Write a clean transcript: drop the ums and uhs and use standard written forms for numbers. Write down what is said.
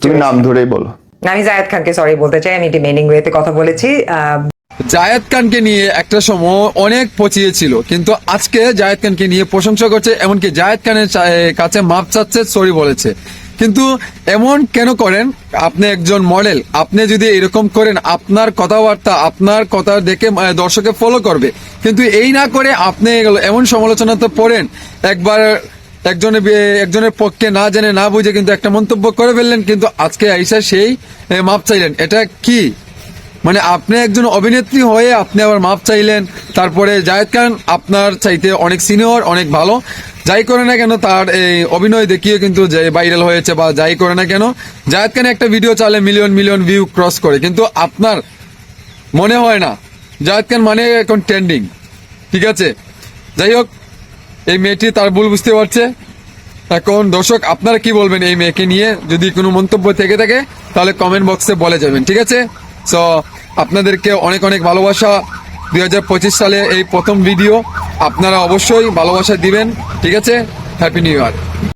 তুমি নাম ধরেই বলো। আমি জায়েদ খানকে সরি বলতে চাই, আমি ডিমেনিং ওয়েতে কথা বলেছি। জায়েদ খানকে নিয়ে একটা সময় অনেক পচিয়েছিল, কিন্তু আজকে জায়েদ খানকে নিয়ে প্রশংসা করছে, এমনকি জায়েদ খানের কাছে মাপ চাচ্ছে, সরি বলেছে। কিন্তু এমন কেন করেন? আপনি একজন মডেল, আপনি যদি এরকম করেন আপনার কথাবার্তা, আপনার কথা দেখে দর্শকে ফলো করবে, কিন্তু এই না করে আপনি এমন সমালোচনা তো পড়েন। একবার একজনের পক্ষে না জেনে না বুঝে কিন্তু একটা মন্তব্য করে ফেললেন, কিন্তু আজকে আইসা সেই মাপ চাইলেন। এটা কি মানে? আপনি একজন অভিনেত্রী হয়ে আপনি আবার মাপ চাইলেন। তারপরে জায়েদ খান আপনার চাইতে অনেক সিনিয়র, অনেক ভালো। যাই করে না কেন তার এই অভিনয় দেখিয়ে কিন্তু ভাইরাল হয়েছে, বা যাই করে না কেন জায়েদ খান একটা ভিডিও চালে মিলিয়ন মিলিয়ন ভিউ ক্রস করে, কিন্তু আপনার মনে হয় না জায়েদ খান মানে এখন ট্রেন্ডিং। ঠিক আছে, যাই হোক, এই মেয়েটি তার ভুল বুঝতে পারছে। এখন দর্শক আপনারা কি বলবেন এই মেয়েকে নিয়ে? যদি কোনো মন্তব্য থেকে থাকে তাহলে কমেন্ট বক্সে বলে যাবেন, ঠিক আছে? সো আপনাদেরকে অনেক অনেক ভালোবাসা। 2025 সালে এই প্রথম ভিডিও, আপনারা অবশ্যই ভালোবাসা দিবেন, ঠিক আছে? Happy new year.